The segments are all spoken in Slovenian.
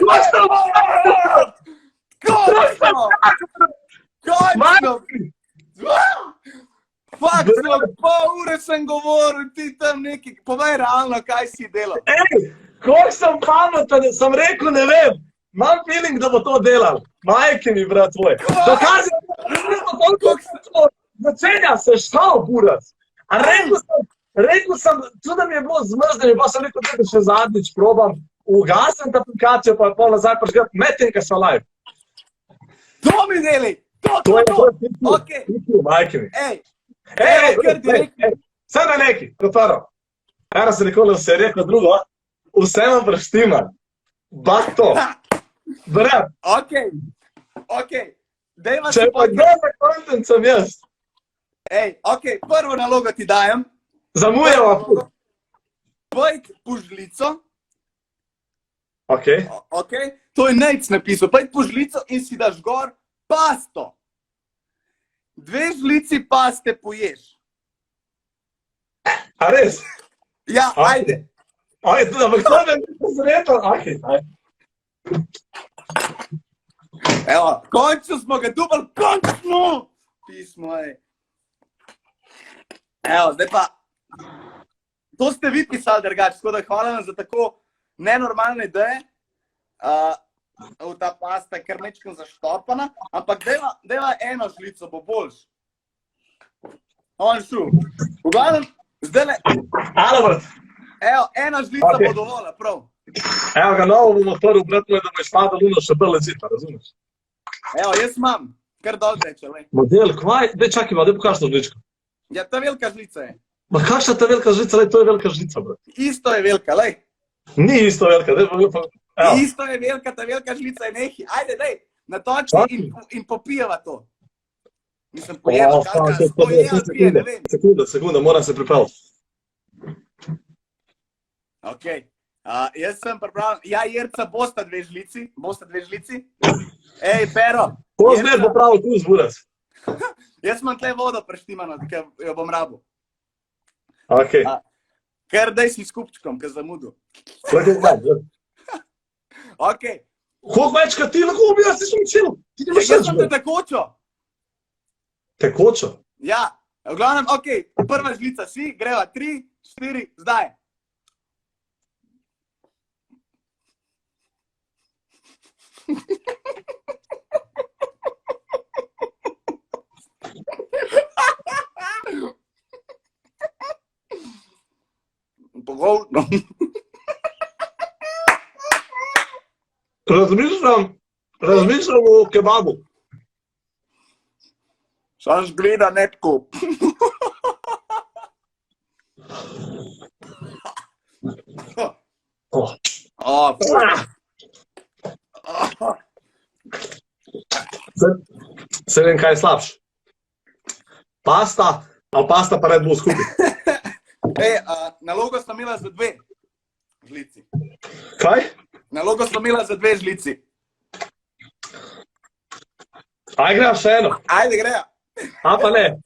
Končno! Fakt, pol ure sem govoril, ti tam neki, povej realno, kaj si delal. Ej, koliko sem pameten, sem rekel, ne vem, imam feeling, da bo to delal. Majke mi, brat tvoj. Dokazi, koliko se to začenja, se štal, burac. A rekel sem, tudi da mi je bilo zmrzdenje, pa sem rekel, da še zadnjič probam, ugasem ta aplikacijo, pa pol nazaj prižgat, medtem, ka so live. To mi deli, to. Ok, Majke mi. ej. Ej, Saj na neki, kot prvo. Eno se nikoli vse rekel, drugo, vse vam preštimam. Bak to. Brat. Ok. Dejva Če si pa kdo za content sem jaz. Ej, ok, prvo nalogo ti dajem. Zamujava. Pojď po žlico. Ok. To je Nejc napisal. Pojď po žlico in si daš gor pasto. 2 žlici paste poješ. A res? Ja, ajde. Ajde, ampak to ne bi zretel. Ajde. Evo, končno smo ga dubali, končno! Pismo, ej. Evo, zdaj pa, to ste vi pisali drugače, tako da hvala vam za tako nenormalne ideje. Ta pasta je kar mečkam zaštopana, ampak deva eno žlico, bo boljš. On šu. V glavnem, zdaj le... Alo, brat. Evo, ena žlica bo dovolj, prav. Evo ga, novo bomo prvi, brat moj, da bo izpadal luno še bolj lezita, razumeš? Evo, jaz imam, kar dol teče, lej. Model, kvaj, daj čakaj, daj pokaži to žličko. Ja, ta velika žlica je. Ma kakšna ta velika žlica, lej, to je velika žlica, brat. Isto je velika, lej. Ni isto velika, daj pa... Isto je velika, ta velika žlica je nehi. Ajde, daj, natoči in popijeva to. Nisem pojela, kakaj, spojela pije, ne vem. Sekunda, moram se pripraviti. Ok, jaz sem pripravljen. Ja, Jerca, bosta 2 žlici. Ej, Pero. Ko zmer bo pravi tu zburac? Jaz imam tle vodo preštimano, ker jo bom rabil. Ok. Ker daj si s kupčkom, ker zamudu. Ok. Koliko več, kad ti lahko bi, jaz sem cel. Jaz sem te tekočo. Tekočo? Ja, v glavnem, ok, prva žlica si, greva 3, 4, zdaj. Pogovno. Razmišljam o kebabu. Sam zgleda netko. Se vem, kaj je slabš. Pasta, ali pasta pa Red Bull skupaj. Ej, nalogo sem imela za 2 žlici. Kaj? Nalogo sem imela za 2 žlici. Aj, greja še eno. Ajde, greja. A pa ne.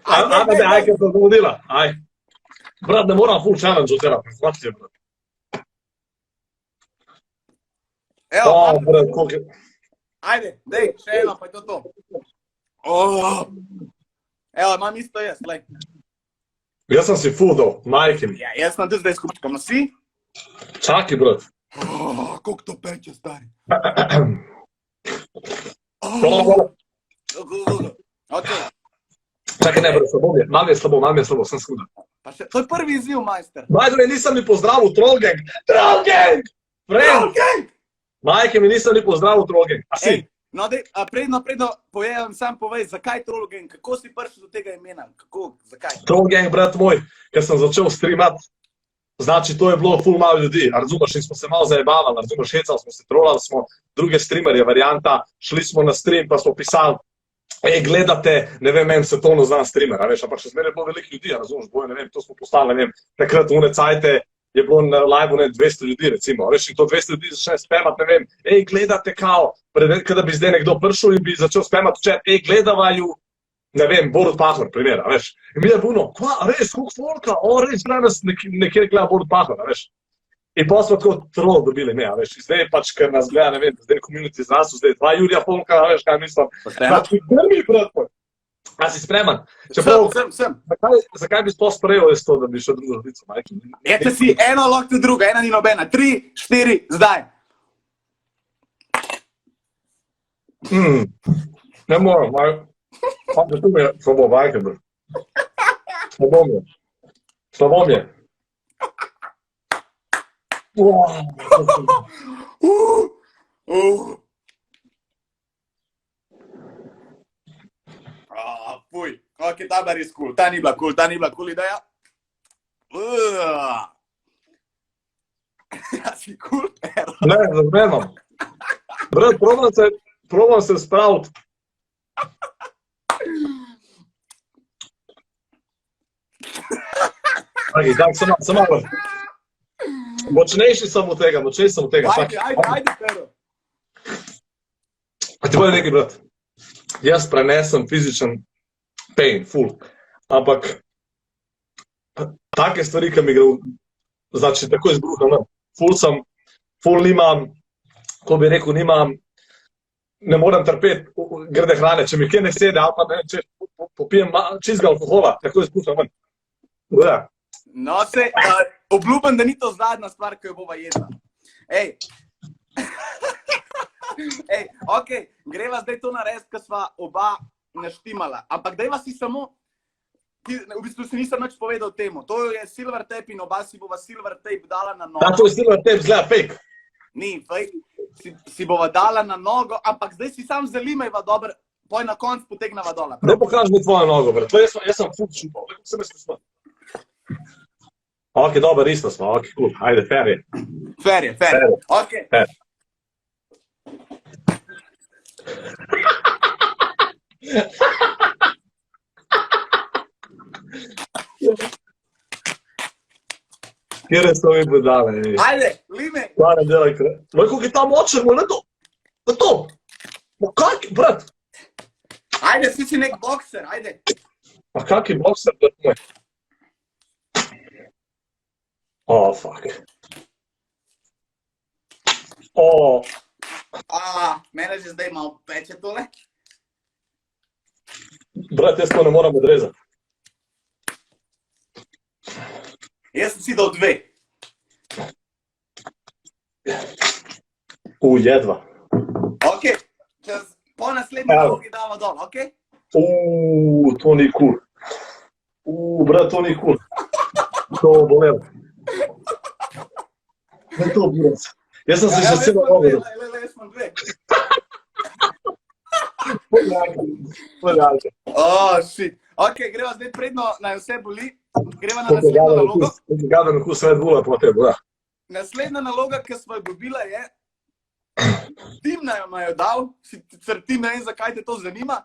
Aj, ker sem zavodila. Aj. Brat, ne moram full challenge oddelati. Hvala ti, brat. Evo, brat, koliko je... Ajde, dej, še eno, pa je to. Evo, imam isto jaz, glej. Jaz sem si full dal, majke mi. Ja, jaz sem tudi zdaj s kupčkom, no si? Čakaj, brat. Koliko to peče, stari. Ok. Čakaj, ne, brat, slabo mi je. Mam je slabo, sem skuda. To je prvi izziv, majster. Majke mi, nisem mi pozdravil, Trollgang. Trollgang! Trollgang! Majke mi, nisem mi pozdravil, Trollgang. A si? No, dej, predno povem, sam povej, zakaj Trollgang, kako si prišel do tega imena, kako, zakaj? Trollgang, brat moj, ker sem začel streamati, znači to je bilo ful malo ljudi, razumeš, in smo se malo zajebavali, razumeš, hecali smo se, trollali smo druge streamerje, varianta, šli smo na stream, pa smo pisali, gledate, ne vem, meni svetovno znan streamer, a veš, ampak še zmeraj je bilo veliko ljudi, razumeš, bojo, ne vem, to smo postali, ne vem, takrat une cajte, je bilo na live 200 ljudi, recimo, veš, in to 200 ljudi začne spamati, ne vem, gledate kao, kada bi zdaj nekdo prišel in bi začel spamati v chat, gledavaju, ne vem, Borut Pahor, primera, veš. In mi je bilo, kva, res, koliko folka, res, danes nekje gleda Borut Pahor, veš. In pa smo tako trolo dobili, ne, a veš, zdaj pač, ker nas gleda, ne vem, zdaj je community zrasel, zdaj je 2 Jurija Polka, a veš, kaj mislim. Pošteno? Pač, prvi, brat, a si spreman? Čeprav, Sem. zakaj bi sploh sprejel jaz to, da bi šel drugo žlico, majke? Če si eno, lahko tudi druga, ena ni nobena. 3, 4, zdaj. Ne morem, pa da tu mi je slabo, majke, brat. Slabo mi je. Fuj, ok, ta bila res cool, ta ni bila cool ideja. Ja si cool, ero. Ne, zazmenom. Brat, probam se spraviti. Ok, tak, sem malo. Močnejši sem od tega. Ajde, Pero. A ti povem nekaj, brat. Jaz prenesem fizičen pain, full. Ampak take stvari, ki mi gre, znači tako izbruham, full nimam, ko bi rekel, ne morem trpeti grde hrane, če mi kje ne sede, ali pa ne, če popijem čistega alkohola, tako izbruham ven. Ja. No, obljubim, da ni to zadnja stvar, ki jo bova jedla. Ej, ok, greva zdaj to narediti, ker sva oba naštimala. Ampak dajva si samo, v bistvu si nisem nič povedal temu. To je silver tape in oba si bova silver tape dala na nogo. Da, to je silver tape, zgleda fake. Ni, fake. Si bova dala na nogo, ampak zdaj si sam zalimajva dobro, poj na konc potegnava dola. Ne pokaži mi tvojo nogo, brat. Jaz sem ful čupal, kako se me spustil. Ok, dobro, isto smo, ok, cool, ajde, fair je. Fair je, ok. Fair. Kjere so mi budale, ej. Ajde, lime. Stvarno delaj kre. Loj, kako je ta močer, moj, na to. Ma kak, brat? Ajde, si nek bokser, ajde. Ma kak je bokser, brat moj? Oh, fuck. Oh. Mene že zdaj malo peče tole. Brat, jaz to ne moram odrezati. Jaz sem si dal 2. Jedva. Ok, po naslednji nalogi dava dol, ok? To ni cool. Brat, to ni cool. To bolelo. Ne to, brat. Jaz sem se že celo povedal. Jaz sem 2. Poljajte. Shit. Ok, greva zdaj predno, naj vse boli. Greva na naslednjo nalogo. Gada na kus Red Bulla po tebi, da. Naslednja naloga, ki smo jo dobila je, Tim nam jo dal, sicer Tim ne vem, zakaj te to zanima,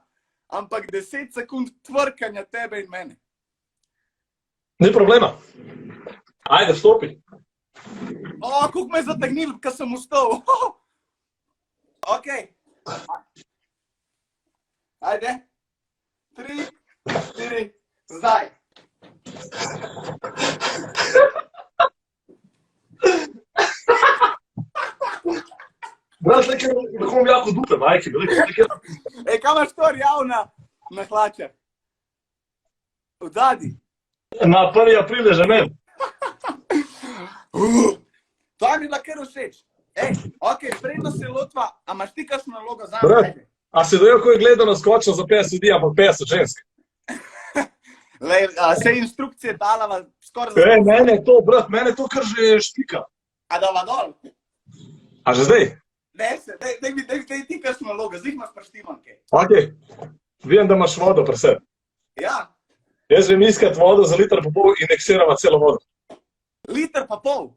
ampak 10 sekund tvrkanja tebe in mene. Ni problema. Ajde, vstopi. Kako me je zategnil, ko sem vstal. Ok. Ajde. 3, 4, zdaj. Brat, nekaj lahko mi jako dupe, majke. Kaj imaš to rjavna na hlačah? Vdadi. Na 1. april je že ne. To mi je bila kar všeč. Ok, predno se lotva, a imaš ti kakšno nalogo za Brat, me? a si dojel, ko je gledal na skočno za 50 ljudi, ampak 50 žensk? Se instrukcije dalava skoraj za... Mene to, brat, mene to kar že štika. A dava dol? A že zdaj? Ne se, daj ti kakšno nalogo, zdaj imaš praštimanke. Ok, vem, da imaš vodo pri sebi. Ja, Jaz vem iskat vodo za liter pa pol in ineksirava celo vodo. liter pa pol.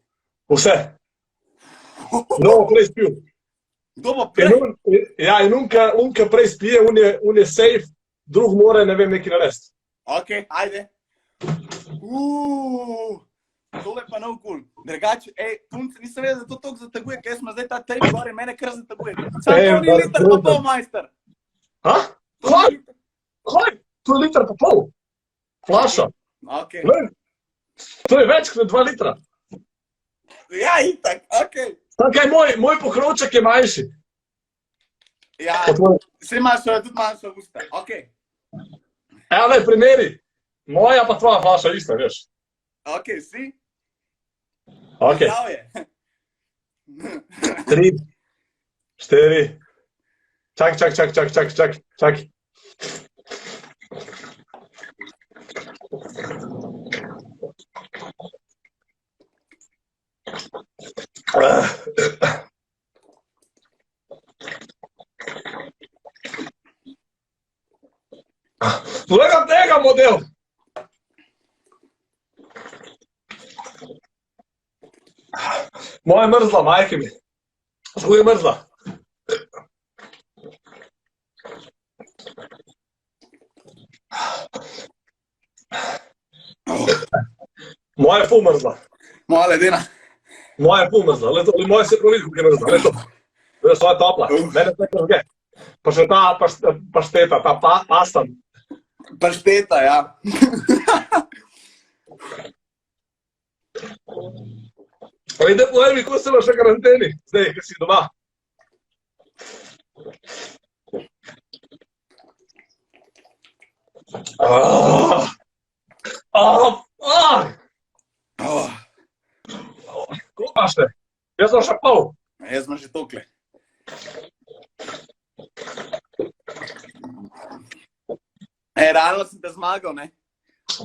Vse. No, prej spil. Kdo bo prej? Ja, in unka prej spije, un je safe, drug more, ne vem, nekaj narediti. Ok, ajde. Tole pa nov cool. Drugače, punce, nisem vedel, da to toliko zataguje, kaj smo zdaj ta tape gor in mene kar zataguje. Sam to ni liter pa pol, majster. Ha? Kaj? To je liter pa pol. Flaša. Ok. To je več kot 2 litra. Ja, itak, okej. Kaj moj pokrovček je manjši. Ja, Kot tvoj. vse imaš tudi manjša usta, okej. Evo, daj, primeri. Moja pa tvoja flaša ista, veš. Okej, si? Ok, Prav je. 3, 4. Čak. Gleda tega model. Moja je mrzla, majke mi. Tako je mrzla. Moja je ful mrzla. Moja ledena. Moja je ful mrzla. Moja se pravi, kako je mrzla. Leto. Veš, to je topla. Mene se nekaj. Pa še ta pašteta, ta pasta. Pašteta, ja. Ajde, povej mi, ko se imaš v karanteni, zdaj, ki si doma. Ko imaš te? Jaz sem še pol. Jaz sem že tokle. Realno sem te zmagal, ne?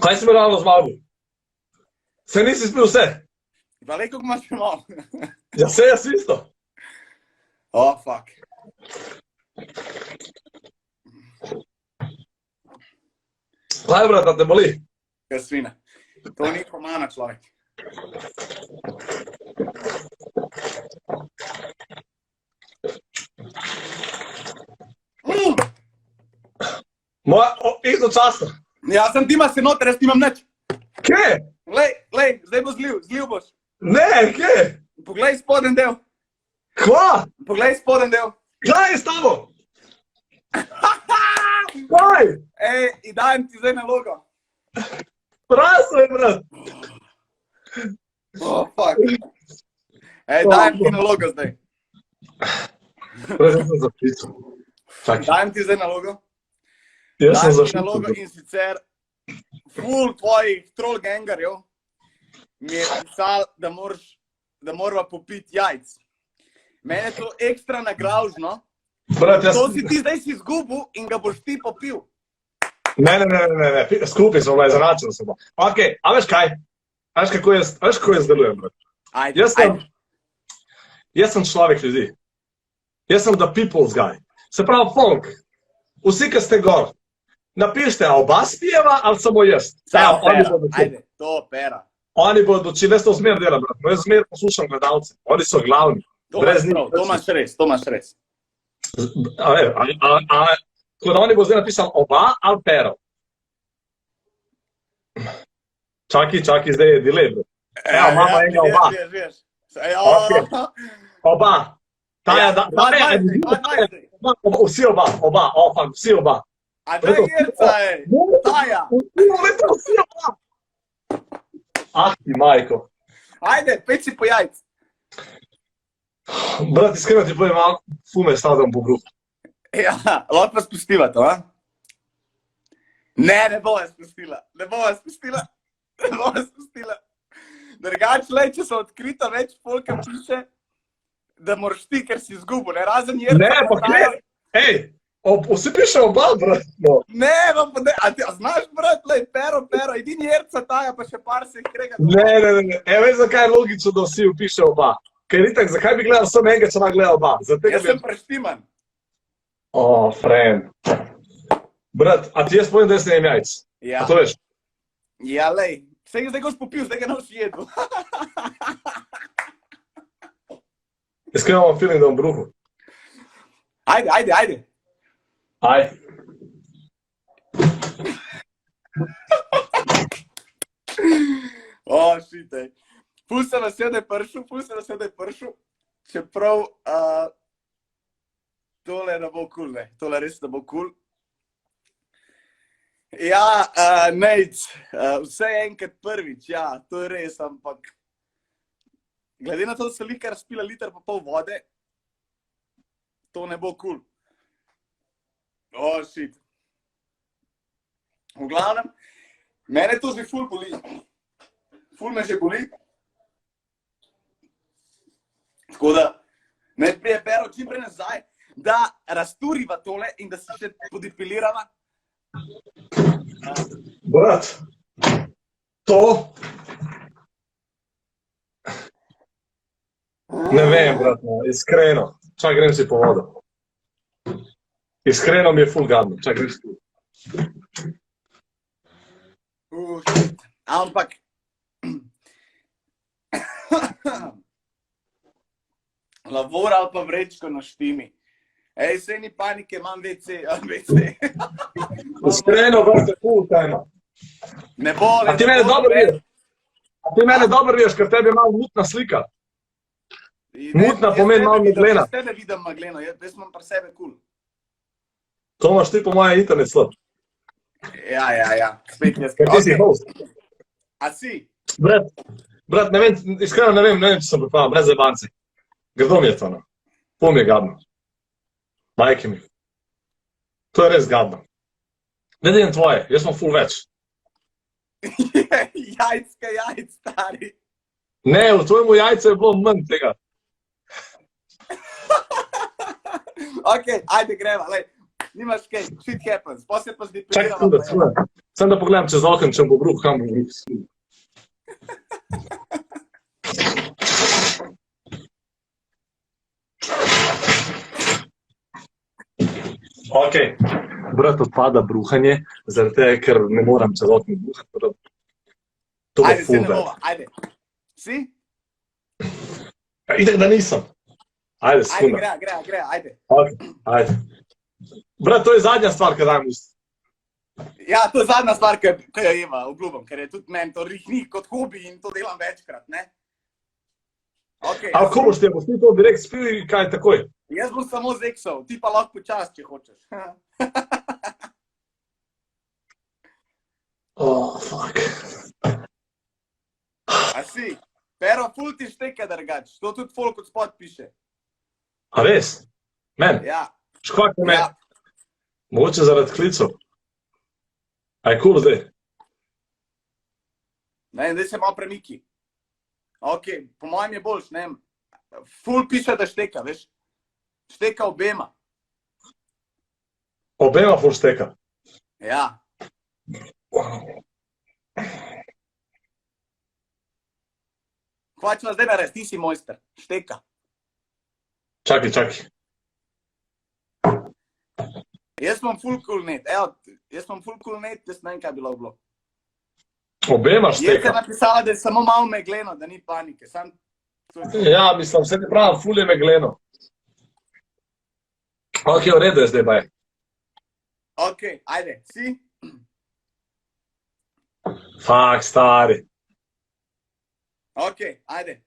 Kaj si mi realno zmagal? Se nisi spil vse? Pa le, koliko imaš še malo? Ja, vse jaz isto. Oh, fuck. Kaj, brat, da te boli? Kaj svina. To ni humana človek. Moja, istočasno. Ja, sem ti ima se noter, jaz nimam nič. Kje? Lej, zdaj bo zlil boš. Ne, kje? Poglej spoden del. Kva? Poglej spoden del. Kaj je s tabo? Kaj? Ej, dajem ti zdaj nalogo. Prasno je, brat. Oh, fuck. Ej, dajem ti nalogo zdaj. Jaz sem zapisal. Čakaj. Dajem ti zdaj nalogo. Jaz sem Dajem ti nalogo zapisal. in sicer ful tvojih troll gangerjev mi je pisal, da morava popiti jajc. Mene je to ekstra nagravžno. Brat, jaz... To si ti zdaj si izgubil in ga boš ti popil. Ne. Skupaj smo bila izenačena samo. Ok, a veš kaj? A veš kako jaz delujem, brat? Ajde, Jaz sem človek ljudi. Jaz sem the people's guy. Se pravi, folk, vsi, ki ste gor, napište, a oba spijeva ali samo jaz. Ajde, to pera. Oni bodo odločili, jaz to zmer delam, brat. Jaz zmer poslušam gledalce. Oni so glavni. To imaš res. Tako da oni bo zdaj napisal oba ali pero. Čaki, zdaj je delay, brat. Evo, imamo enega oba. Oba. Vsi oba. Vsi oba. A daj jerca, Taja. Vsi oba. Ah, ti majko. Ajde, peci po jajc. Brat, iskreno ti povem, malo fume stavljam po bruhu. Ja, lahko pa spustiva to, a? Ne bova spustila. Drugač, če so odkrita več folka piše, da moraš ti, ker si izgubil, ne, razen jerca. Ne, pa kje? Ej, vsi piše oba, brat, no. Ne, a znaš, brat, pero, edini jerca Taja, pa še par se jih krega. Ne. Veš, zakaj je logično, da vsi piše oba? Ker itak, zakaj bi gledal samo enega, če ima gleda oba? Jaz sem preštiman. Friend. Brat, a ti jaz povem, da jaz ne jem jajc? Ja. A to veš? Ja, lej. Zdaj ga boš popil, zdaj ga ne boš jedel. Iskreno imam feeling, da bom bruhu. Ajde. Aj. Shit, ej. Ful se nas je, da je pršel, čeprav tole ne bo kul, ne. Tole res ne bo kul. Ja, Nejc, vse enkrat prvič, ja, to je res, ampak glede na to, da se lika razpila liter pa pol vode, to ne bo kul. Oh, shit. V glavnem, mene to že ful boli. Ful me že boli. Tako da, ne prije Pero čim prej nazaj, da razturiva tole in da se še podepilirava. Brat, to... Ne vem, brat, no, iskreno. Čak grem si po vodo. Iskreno mi je ful gadno, čak grem si po vodo. Ampak... Lavor ali pa vrečko na štimi. Ej, sej ni panike, imam WC. Iskreno, brat, je ful tema. Ne bo, A ti mene dobro veš? A ti mene dobro veš, ker tebi je malo mutna slika. Mutna pomeni malo meglena. Jaz tebe vidim megleno, jaz imam pri sebe kul. To imaš ti po moje internet slab. Ja. Spet jaz. Ker ti si host. A si? Brat, ne vem, iskreno ne vem, če sem pripravljen, brez zebanci. Grdo mi je to, no. Pol mi je gadno. Majke mi. To je res gadno. Ne dejem tvoje, jaz imam ful več. Jajc, stari. Ne, v tvojemu jajcu je bilo manj tega. Ok, ajde greva, lej. Nimaš kaj, shit happens. Poslije pa Čakaj, zdepiliramo. sem da pogledam čez okno, če bo bruh, kam bo bruh. Ok, brat, odpada bruhanje, zaradi tega, ker ne moram čez okno bruhati. To bo Ajde, se ful ne bad. bova, ajde. Si? Itak da nisem. Ajde, Ajde, sekunda. gre, ajde. Ok, ajde. Brat, to je zadnja stvar, kaj dajem usta. Ja, to je zadnja stvar, ki jo jeva, obljubam, ker je tudi meni to rihni kot hobi in to delam večkrat, ne? Ok, A ko boš ti to direkt spil, kaj takoj? jaz bom samo zeksal, ti pa lahko počas, če hočeš. Oh, fuck. A si? Pero ful ti šteka drugač, to tudi folk od spod piše. A res? Men? Ja, Škvak je men? ja. Mogoče zaradi klicov. A je cool zdaj? Ne, zdaj se malo premiki. Ok, po mojem je boljš, ne vem. Ful piše, da šteka, veš? Šteka obema. Obema ful šteka. Ja. Kva ćemo zdaj narediti, ti si mojster. Šteka. Čakaj. Jaz imam full cool net, evo, jaz imam full cool net, jaz ne vem, kaj bi lahko bilo. Obema Jaz sem šteka. napisala, da je samo malo megleno, da ni panike, sam... Ja, mislim, vse ti pravim, ful je megleno. Ok, v redu je zdaj, baj. Ok, ajde, si? Fak, stari. Ok, ajde.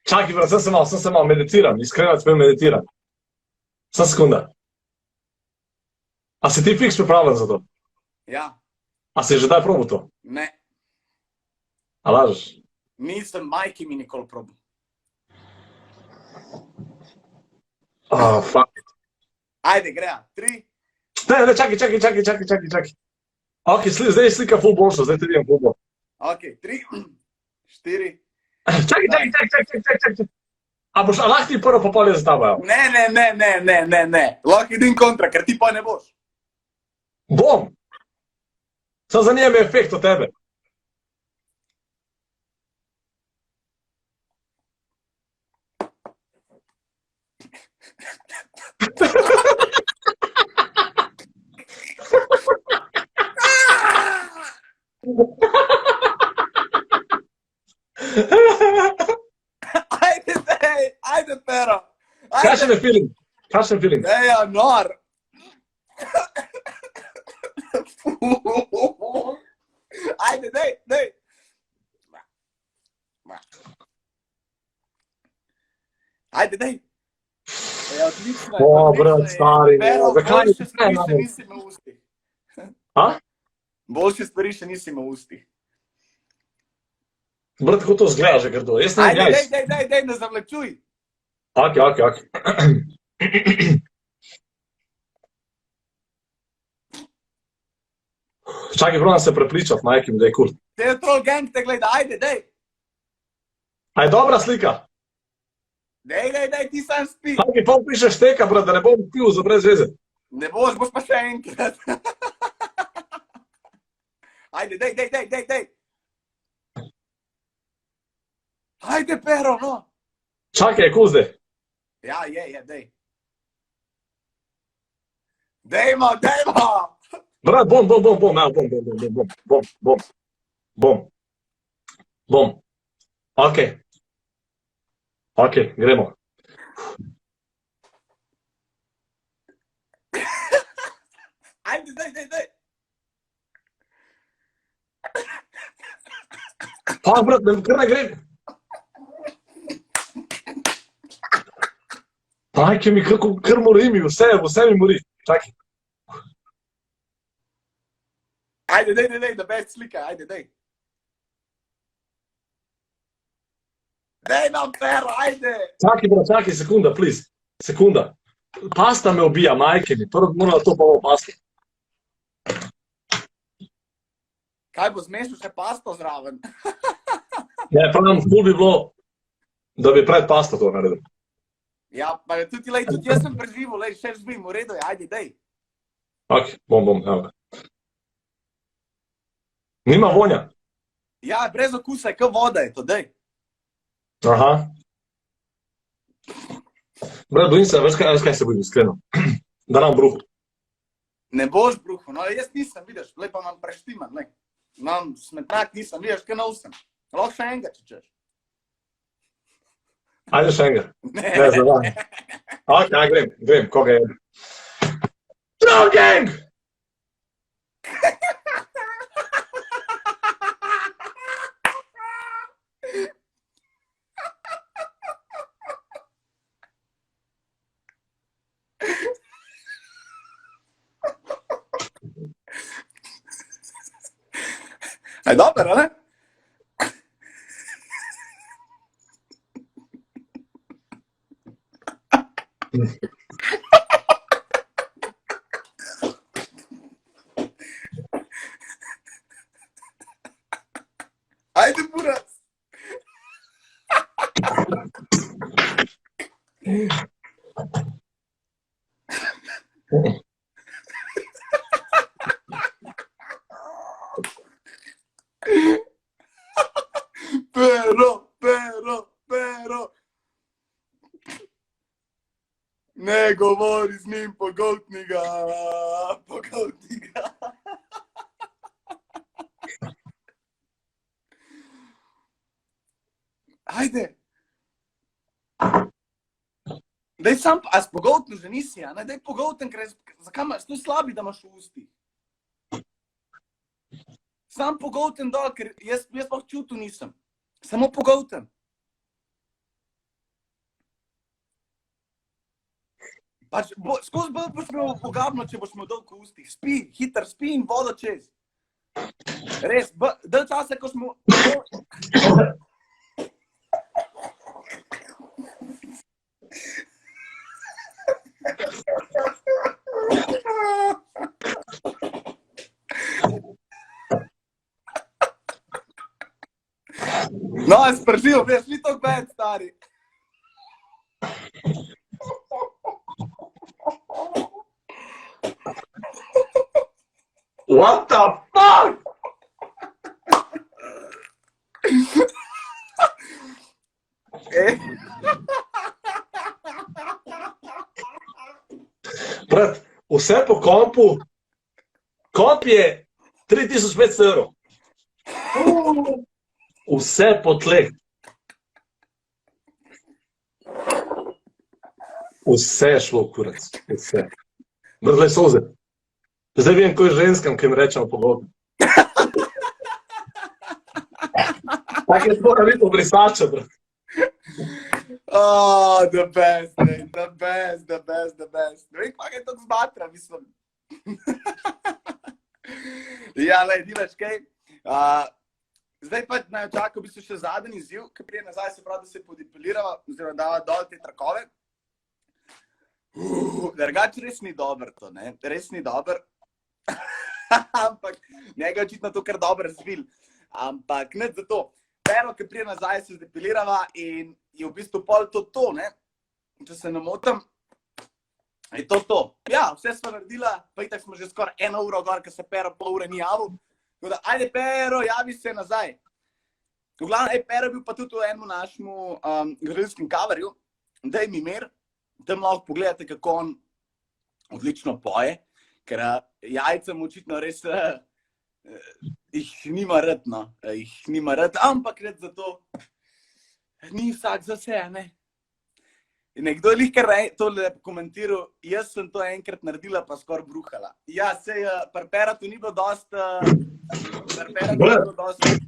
Čakaj, brat, sem se malo meditiram, iskreno spet meditiram. Sam sekunda. A si ti fiks pripravljen za to? Ja, A si že daj probu to? ne, A lažeš? nisem majki mi nikoli probal. Ah, fuck. Ajde, greja, 3. Ne, čakaj. Ok, zdaj je slika ful boljša, zdaj te vidim ful bolj. Ok, 3, 4. Čakaj. A lahko ti prvo pa pol jaz za tabo, evo? Ne. Lahko idem kontra, ker ti pa ne boš. Bom! Sam zanima me efekt od tebe. Ajde, Pero. Kakšen je feeling? Deja, nor. Ajde, dej. Ajde, dej. Ja, odlično je. O, brat, stari, Pero, zakaj boljše stvari ne? še nisi imel v ustih. A? Boljše stvari še nisi imel v ustih. Brat, kako to zgleda že grdo? Jaz ne vem, jajc. Dej, ne zavlačuj. Ok. Čakaj, provam se prepričati, majkim, da je kul. Te je troll gang te gleda, ajde, dej. A je dobra slika? Dej, ti sam spi. Čakaj, pa pišeš teka, brat, da ne bom pil za brez veze. Ne boš pa še enkrat. Ajde, dej. Ajde, Pero, no. Čakaj, je kul zdaj. Ja, je, dej. Dejmo. Brat, bom. Ok, gremo. Ajde, dej. Pa, brat, kar ne grem. Majke mi, kako kar mori mi, vse mi mori. Čakaj. Ajde, dej, da best slika, ajde, dej. Dej nam, Pero, ajde. Čakaj, brat, sekunda, please. Sekunda. Pasta me ubija, majke mi. Prvo morala to pa pasta. Kaj bo zmešal še pasto zraven? Ne, pravim, ful bi bilo, da bi pred pasto to naredil. Ja, pa tudi jaz sem preživel, še žbim, v redu je, ajde, dej. Ok, bom, evo. Nima vonja. Ja, brez okusa je, kot voda je to, dej. Aha. Brat, bojim se, veš kaj se bojim, iskreno. Da nam bruhu. Ne boš bruhal, no jaz nisem, vidiš, lepa imam preštiman, lej. Imam smetnak, nisem, vidiš, kaj nov sem. Lahko še enega, če češ. Ajde še enega. Ne, zavaj. Ok, grem, koga je. Troll gang! Aj dober, a ne? Ajde, buras. Pero. Ne govori z njim pogoltniga. Ajde. Daj sam, a s pogoltno že nisi, a ne? Daj pogolten, ker zakaj imaš, to je slabi, da imaš v usti. Sam pogolten dol, ker jaz pa v čutu nisem. Samo pogolten. Pač, skozi boš imel pogabno, če boš imel dolgo v ustih. Spi, hiter, spi in vodo čez. Res, del časa, ko smo... No, jaz spržil, veš, ni tako bad, stari. What the fuck? Brat, vse po kompu, komp je 3500 evrov. Vse po tleh. Vse je šlo v kurac, vse. Mrzle solze. Zdaj vem, ko je ženskam, ki jim rečemo pogodno. Tako je mora biti obrisača, brat. Oh, the best, man. The best. Ne vem, kako je to zmatra, mislim. Ja, lej, dilaš kaj? Zdaj pa naj čaka v bistvu še zadnji izziv, ki prije nazaj, se pravi, da se podipilirava, oziroma dava dol te trakove. Drugače res ni dober to, ne? Res ni dober. Ampak njega je očitno to kar dobro razvil. Ampak ne za to. Pero, ki prije nazaj, se zdepilirava in je v bistvu pol to, ne? Če se ne motim, je to. Ja, vse smo naredila, pa itak smo že skoraj 1 uro gor, ker se Pero pol ure ni javil. Tako da, ajde Pero, javi se nazaj. V glavnem, Pero je bil pa tudi v enem našemu gledalskem coverju. Daj mi mir, tam lahko pogledate, kako on odlično poje, ker jajcem očitno res jih nima rad, no. Jih nima rad, ampak red za to ni vsak za vse, ne. In nekdo je lihkar tole komentiral, jaz sem to enkrat naredila, pa skoraj bruhala. Ja, sej, pri Peratu ni bilo dosti...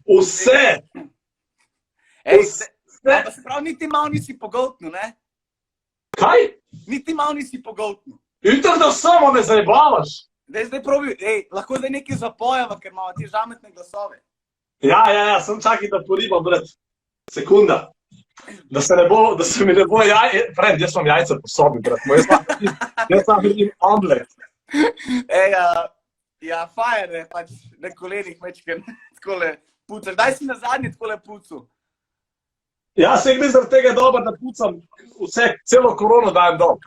Vse! Ej, pa se pravi, niti malo nisi pogoltnil, ne? Kaj? Niti malo nisi pogoltnil. Itak da samo me zajebavaš. Zdaj probi, lahko zdaj nekaj zapojava, ker imamo ti žametne glasove. Ja, sem čakaj, da poribam, brat. Sekunda. Da se mi ne bo Fred, jaz imam jajca po sobi, brat. Jaz sam vidim omelet. Ja, fajer je, pač na kolenih mečken takole pucaš. Daj si na zadnji takole pucu. Ja, se gre zaradi tega dobro, da pucam vse, celo korono dajem dol.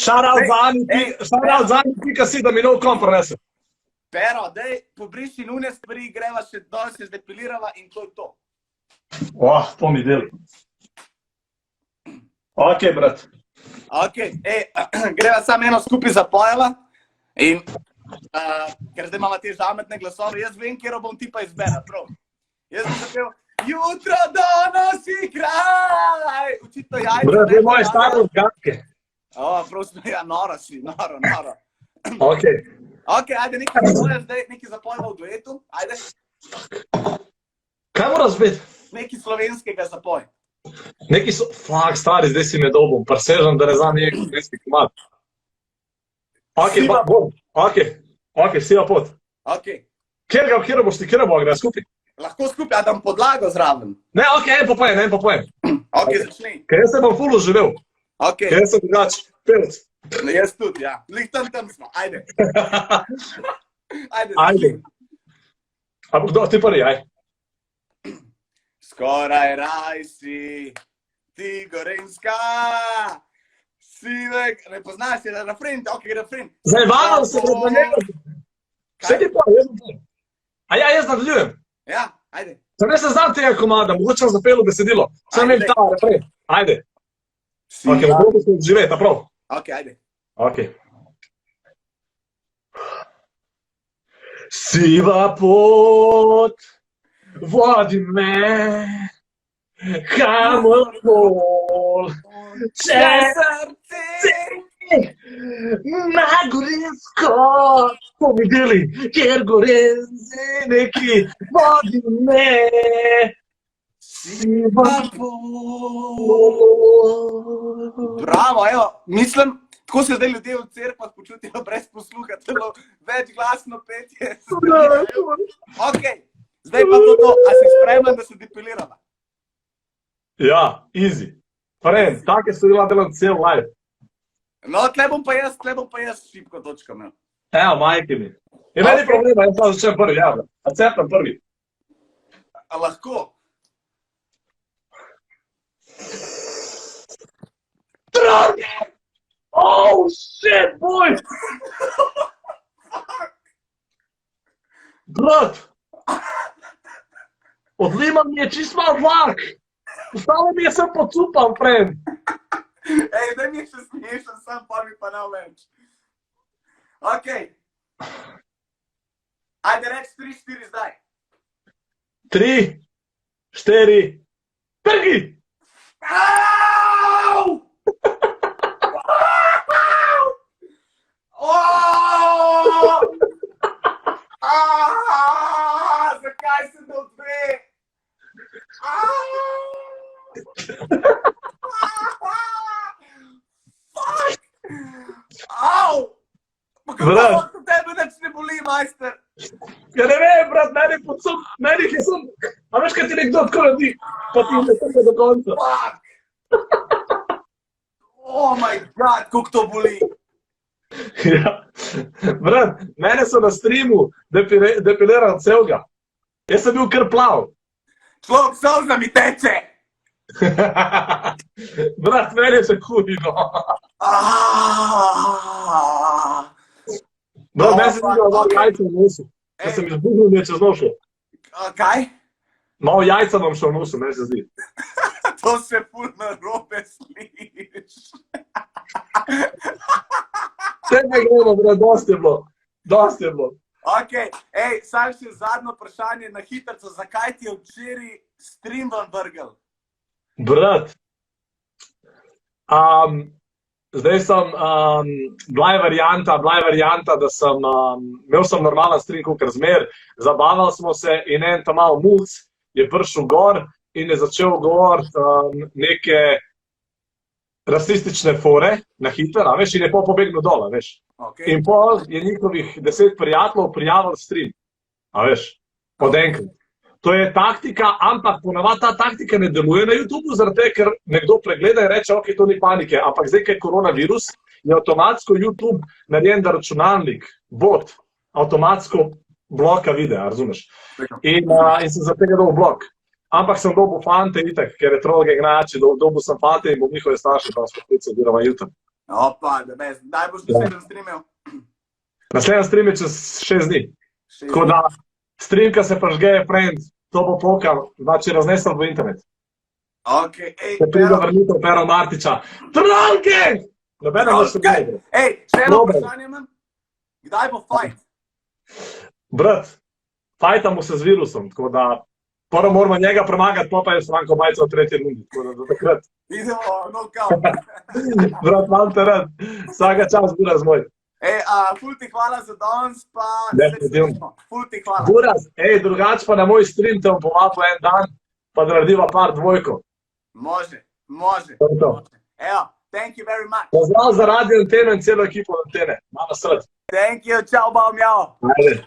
Šaral zadnji si, da mi nov kom pronese. Pero, daj, pobriši nune stvari, greva še dol, se zdepilirava in to je to. To mi deli. Ok, brat. Ok, greva samo eno skupaj zapojeva in ker zdaj imamo te žametne glasove, jaz vem, kjer bom ti pa izbera, prav. Jaz bom zapel, jutro donosi kraj, očitno jajce. Brat, to je moje staro zgadke. Prosim, ja, noro si, noro. Ok. Ok, ajde, nekaj zapojeva v duetu, ajde. Kaj moraš biti? Nekaj slovenskega zapoj. Fak, stari, zdaj si me dobom, presežem, da ne znam nekaj slovenski komat. Ok, siva pot. Ok. Kjer boš ti, kjer bo, gre skupaj? Lahko skupaj, a dam podlago zraven. Ne, ok, en po pojem. Ok, začni. Ker jaz se bom ful živel. Ok. Ker jaz sem drugač, pevc. Jaz tudi, ja. Lih tam smo, ajde. Ajde. Ampak kdo, ti prvi, aj. Skoraj raj si, ti Gorenjska, sivek, ne poznaš, je refren, ok, refren. Zajebavam se, da ne. Vse ti pa, jaz sem to. A ja, jaz nadaljujem. Ja, ajde. Sem jaz se znam tega komada, mogoče vam zapelo besedilo. Sem imel ta refren. Ajde. Ok, mogoče se odživeti, a prav? Ok, ajde. Ok. Siva pot vodi me kamorkoli, če srce na Gorenjsko pomideli, kjer Gorenjski vodi me. Siva pot. Bravo, evo, mislim, tako se zdaj ljudje v cerkvah počutijo brez posluha, celo večglasno petje. Ok, zdaj pa to, a si spremen, da se depilirava? Ja, easy. Friend, take stvari delam cel life. No, tle bom pa jaz šipko točko imel. Evo, majke mi. In meni problema, jaz pa začnem prvi, ja, a cepnem prvi. A lahko? Droge! Oh, shit, boy! Brat! Odlima mi je čist malo vlak! Ostalo mi je sem pocupan, friend! Ej, da mi je še smešen, sam pa mi pa ne več. Ok. Ajde, reč 3-4 zdaj. 3, 4, trgi! Au! Zakaj sem dal 2? Fuck! Au! Pa kako lahko tebe neč ne boli, majster? Ja ne vem, brat, mene meni je sem, a veš, kaj ti nekdo tako radi, pa ti ne tako do konca. Fuck! Oh my god, koliko to boli! Ja. Brat, mene so na streamu depilirali celega. Jaz sem bil kar plav. Človek solza mi teče! Brat, meni je se hudilo. Brat, meni se zdi, da malo jajca v nosu. Da sem izbuhnil, da je čez nošlo. Kaj? Malo jajca vam šel v nosu, meni se zdi. To se ful narobe sliš. Vse ne gremo, brat, dosti je bilo. Dosti je bilo. Ok, ej, sam še zadnjo vprašanje na hitrco. Zakaj ti je včeraj stream ven vrgel? Brat, zdaj sem, bila je varianta, da sem, imel sem normalen stream, kakor zmer, zabavali smo se in en ta mal mulc je prišel gor in je začel govoriti neke rasistične fore na hitro, a veš, in je pol pobegnil dol, a veš. Okay. In pol je njihovih 10 prijateljev prijavil stream, a veš, od enkrat. To je taktika, ampak ponavadi ta taktika ne deluje na YouTubeu, zaradi tega, ker nekdo pregleda in reče, ok, to ni panike, ampak zdaj, ker je koronavirus, je avtomatsko YouTube narejen, da računalnik, bot, avtomatsko bloka videa, razumeš? In sem zaradi tega dal blok. Ampak sem dobil fante itak, ker je trolge ignači, dobil sem fante in bom njihove starše pa spoklical oziroma jutri. Opa, da me, daj boš naslednjem streamil. Naslednjem stream je čez 6 dni. Tako da, streamka se pažge, friend, to bo pokal, znači raznesel v internet. Ok, ej, Se pride vrnitev Pero Martiča. Trollke! Nobena ne še ne. Ej, še eno vprašanje imam. Kdaj bo fight? Brat, fajtamo se z virusom, tako da prvo moramo njega premagati, pa je Franko Bajca v 3. rundi, tako da do takrat. Idemo, knockout. Brat, imam te rad. Vsaka čas, Buraz moj. Ej, ful ti hvala za danes, pa Definitivno. ful ti hvala. Buraz, ej, drugač pa na moj stream te bom povabil en dan, pa da narediva par dvojkov. Može. Evo, thank you very much. Pozdrav za Radio Antene in celo ekipo Antene. Malo srd. Thank you, čau, bao, mjau. Ajde.